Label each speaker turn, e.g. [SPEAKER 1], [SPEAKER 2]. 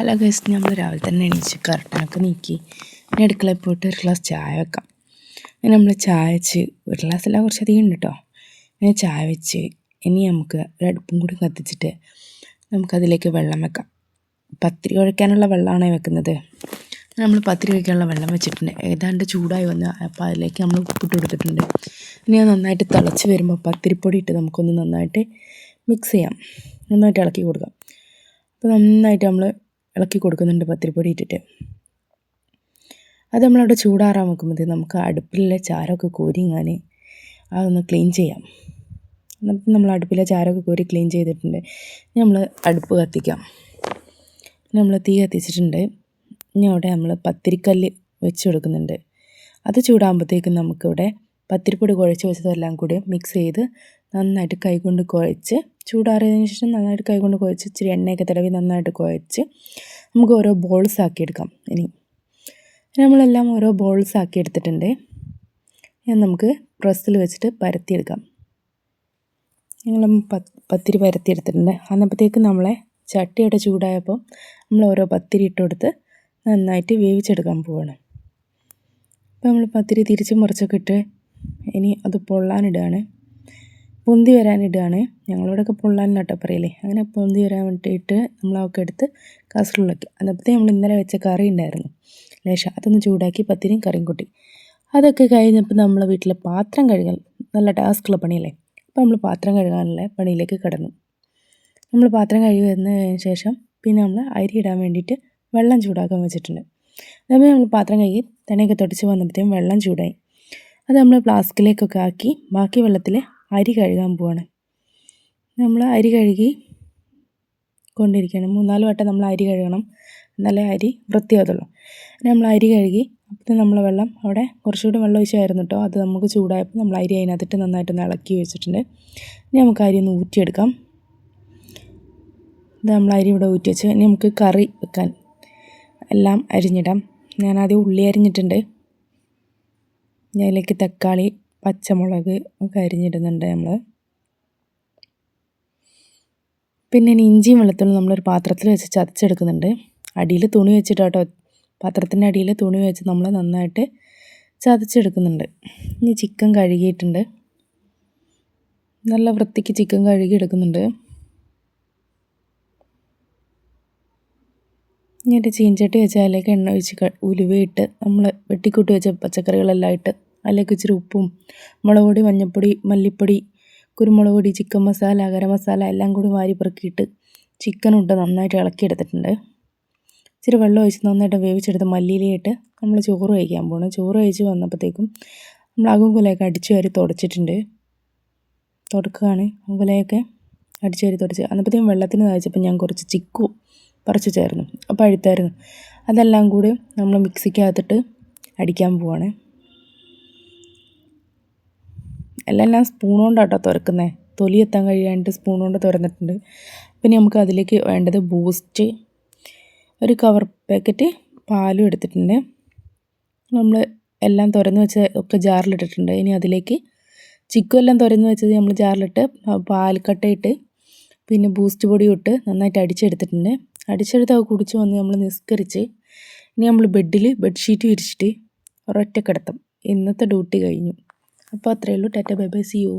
[SPEAKER 1] Hello guys, നമ്മൾ രാവിലെ തന്നെ എണീച്ച് കർട്ടനൊക്കെ നീക്കി ഇനി അടുക്കളയിൽ പോയിട്ട് ഒരു ഗ്ലാസ് ചായ വെക്കാം. ഇനി നമ്മൾ ചായ വെച്ച് ഒരു ഗ്ലാസ്സെല്ലാം കുറച്ചധികം ഉണ്ട് കേട്ടോ. ഇനി ചായ വെച്ച് ഇനി നമുക്ക് ഒരു അടുപ്പും കൂടി കത്തിച്ചിട്ട് നമുക്കതിലേക്ക് വെള്ളം വെക്കാം. പത്തിരി കുഴയ്ക്കാനുള്ള വെള്ളമാണ് വെക്കുന്നത്. നമ്മൾ പത്തിരി കുഴയ്ക്കാനുള്ള വെള്ളം വെച്ചിട്ടുണ്ട്. ഏതാണ്ട് ചൂടായി വന്ന് അപ്പോൾ അതിലേക്ക് നമ്മൾ ഉപ്പിട്ട് കൊടുത്തിട്ടുണ്ട്. ഇനി അത് നന്നായിട്ട് തിളച്ച് വരുമ്പോൾ പത്തിരിപ്പൊടി ഇട്ട് നമുക്കൊന്ന് നന്നായിട്ട് മിക്സ് ചെയ്യാം, നന്നായിട്ട് ഇളക്കി കൊടുക്കാം. അപ്പോൾ നന്നായിട്ട് നമ്മൾ ഇളക്കി കൊടുക്കുന്നുണ്ട് പത്തിരിപ്പൊടി ഇട്ടിട്ട്. അത് നമ്മളവിടെ ചൂടാറാൻ വെക്കുമ്പോൾ നമുക്ക് അടുപ്പിലെ ചാരമൊക്കെ കോരിങ്ങാൻ അതൊന്ന് ക്ലീൻ ചെയ്യാം. എന്നിട്ട് നമ്മൾ അടുപ്പിലെ ചാരമൊക്കെ കോരി ക്ലീൻ ചെയ്തിട്ടുണ്ട്. ഇനി നമ്മൾ അടുപ്പ് കത്തിക്കാം. നമ്മൾ തീ കത്തിച്ചിട്ടുണ്ട്. ഇനി അവിടെ നമ്മൾ പത്തിരിക്കല്ല് വെച്ച് കൊടുക്കുന്നുണ്ട്. അത് ചൂടാകുമ്പോഴത്തേക്കും നമുക്കിവിടെ പത്തിരിപ്പൊടി കുഴച്ച് വെച്ചതെല്ലാം കൂടി മിക്സ് ചെയ്ത് നന്നായിട്ട് കൈകൊണ്ട് കുഴച്ച് ചൂടാറിയതിന് ശേഷം നന്നായിട്ട് കൈകൊണ്ട് കുഴച്ച് ഇച്ചിരി എണ്ണയൊക്കെ തടവി നന്നായിട്ട് കുഴച്ച് നമുക്ക് ഓരോ ബോൾസ് ആക്കിയെടുക്കാം. ഇനി നമ്മളെല്ലാം ഓരോ ബോൾസ് ആക്കി എടുത്തിട്ടുണ്ട്. നമുക്ക് പ്രസ്സിൽ വെച്ചിട്ട് പരത്തിയെടുക്കാം. ഞങ്ങൾ പത്തിരി പരത്തിയെടുത്തിട്ടുണ്ട്. അന്നപ്പോഴത്തേക്കും നമ്മളെ ചട്ടിയുടെ ചൂടായപ്പോൾ നമ്മൾ ഓരോ പത്തിരി ഇട്ട് കൊടുത്ത് നന്നായിട്ട് വേവിച്ചെടുക്കാൻ പോവുകയാണ്. അപ്പോൾ നമ്മൾ പത്തിരി തിരിച്ച് മറിച്ചൊക്കെ ഇട്ട് ഇനി അത് പൊള്ളാനിടുകയാണ്, പൊന്തി വരാനിടുകയാണ്. ഞങ്ങളിവിടെയൊക്കെ പൊള്ളാനിലാട്ടോ പറയല്ലേ. അങ്ങനെ പൊന്തി വരാൻ വേണ്ടിയിട്ട് നമ്മളതൊക്കെ എടുത്ത് കാസറോളിലാക്കി. അതപ്പോഴത്തേ നമ്മൾ ഇന്നലെ വെച്ച കറി ഉണ്ടായിരുന്നു ലേശം, അതൊന്ന് ചൂടാക്കി പത്തിരിയും കറിയും കൂട്ടി. അതൊക്കെ കഴിഞ്ഞപ്പോൾ നമ്മളെ വീട്ടിലെ പാത്രം കഴുകൽ നല്ല ടാസ്ക്കുള്ള പണിയല്ലേ. അപ്പോൾ നമ്മൾ പാത്രം കഴുകാനുള്ള പണിയിലേക്ക് കിടന്നു. നമ്മൾ പാത്രം കഴുകി വന്നതിന് ശേഷം പിന്നെ നമ്മൾ അരി ഇടാൻ വേണ്ടിയിട്ട് വെള്ളം ചൂടാക്കാൻ വെച്ചിട്ടുണ്ട്. അതേപോലെ നമ്മൾ പാത്രം കഴുകി തണിയൊക്കെ തുടച്ച് വന്നപ്പോഴത്തേക്കും വെള്ളം ചൂടായി. അത് നമ്മൾ ഫ്ലാസ്കിലേക്കൊക്കെ ആക്കി ബാക്കി വെള്ളത്തിൽ അരി കഴുകാൻ പോവാണ്. നമ്മൾ അരി കഴുകി കൊണ്ടിരിക്കുകയാണ്. 3-4 വട്ടം നമ്മൾ അരി കഴുകണം, എന്നാലേ അരി വൃത്തിയാകത്തുള്ളൂ. നമ്മൾ അരി കഴുകി അപ്പോൾ നമ്മൾ വെള്ളം അവിടെ കുറച്ചുകൂടി വെള്ളം ഒഴിച്ചായിരുന്നു കേട്ടോ. അത് നമുക്ക് ചൂടായപ്പോൾ നമ്മൾ അരി അതിനകത്തിട്ട് നന്നായിട്ടൊന്ന് ഇളക്കി വെച്ചിട്ടുണ്ട്. ഇനി നമുക്ക് അരി ഒന്ന് ഊറ്റിയെടുക്കാം. ഇത് നമ്മൾ അരി ഇവിടെ ഊറ്റി വെച്ച് ഇനി നമുക്ക് കറി വെക്കാൻ എല്ലാം അരിഞ്ഞിടാം. ഞാനാദ്യം ഉള്ളി അരിഞ്ഞിട്ടുണ്ട്. ഞാൻ അതിലേക്ക് തക്കാളി, പച്ചമുളക് ഒക്കെ അരിഞ്ഞിടുന്നുണ്ട് നമ്മൾ. പിന്നെ ഇഞ്ചിയും വെളുത്തുള്ളിയും നമ്മളൊരു പാത്രത്തിൽ വെച്ച് ചതച്ചെടുക്കുന്നുണ്ട്. അടിയിൽ തുണി വെച്ചിട്ട് കേട്ടോ, പാത്രത്തിൻ്റെ അടിയിൽ തുണി വെച്ച് നമ്മൾ നന്നായിട്ട് ചതച്ചെടുക്കുന്നുണ്ട്. ഇനി ചിക്കൻ കഴുകിയിട്ടുണ്ട്, നല്ല വൃത്തിക്ക് ചിക്കൻ കഴുകി എടുക്കുന്നുണ്ട്. ഇനി ചീഞ്ചട്ടി വെച്ച് അതിലേക്ക് എണ്ണ ഒഴിച്ച് ഉലുവയിട്ട് നമ്മൾ വെട്ടിക്കൂട്ടി വെച്ച പച്ചക്കറികളെല്ലാം ഇട്ട് അതിലേക്ക് ഇച്ചിരി ഉപ്പും മുളക് പൊടി, മഞ്ഞൾപ്പൊടി, മല്ലിപ്പൊടി, കുരുമുളക് പൊടി, ചിക്കൻ മസാല, ഗരം മസാല എല്ലാം കൂടി വാരി പെറുക്കിയിട്ട് ചിക്കനിട്ട് നന്നായിട്ട് ഇളക്കിയെടുത്തിട്ടുണ്ട്. ഇച്ചിരി വെള്ളം ഒഴിച്ച് നന്നായിട്ട് വേവിച്ചെടുത്ത് മല്ലിയിലയിട്ട് നമ്മൾ ചോറ് കഴിക്കാൻ പോകണം. ചോറ് കഴിച്ച് വന്നപ്പോഴത്തേക്കും നമ്മൾ അകുകുലയൊക്കെ അടിച്ചു വാരി തുടച്ചിട്ടുണ്ട്. തുടക്കുകയാണ്, അകുകുലയൊക്കെ അടിച്ചു വാരി തുടച്ച്. അന്നപ്പോഴത്തേക്കും വെള്ളത്തിന് നനച്ചപ്പോൾ ഞാൻ കുറച്ച് ചിക്കു പറിച്ച് ചേർന്നു, അപ്പോൾ അഴുത്തായിരുന്നു. അതെല്ലാം കൂടി നമ്മൾ മിക്സിക്കകത്തിട്ട് അടിക്കാൻ പോവാണ്. എല്ലാം ഞാൻ സ്പൂൺ കൊണ്ടാട്ടോ തുറക്കുന്നത്, തൊലി എത്താൻ കഴിയാണ്ട് സ്പൂൺ കൊണ്ട് തുറന്നിട്ടുണ്ട്. പിന്നെ നമുക്ക് അതിലേക്ക് വേണ്ടത് ബൂസ്റ്റ്, ഒരു കവർ പാക്കറ്റ് പാലും എടുത്തിട്ടുണ്ട്. നമ്മൾ എല്ലാം തുറന്ന് വെച്ച് ഒക്കെ ജാറിലിട്ടിട്ടുണ്ട്. ഇനി അതിലേക്ക് ചിക്കു എല്ലാം തുറന്ന് വെച്ചത് നമ്മൾ ജാറിലിട്ട് പാൽക്കട്ടയിട്ട് പിന്നെ ബൂസ്റ്റ് പൊടിയും ഇട്ട് നന്നായിട്ട് അടിച്ചെടുത്തിട്ടുണ്ട്. അടിച്ചെടുത്ത് അത് കുടിച്ച് വന്ന് നമ്മൾ നിസ്കരിച്ച് ഇനി നമ്മൾ ബെഡ്ഷീറ്റ് വിരിച്ചിട്ട് ഒരൊറ്റ കിടത്തം. ഇന്നത്തെ ഡ്യൂട്ടി കഴിഞ്ഞു. അപ്പോൾ അത്രയേ ഉള്ളൂ. ടാറ്റ ബൈ ബൈ, സി യു.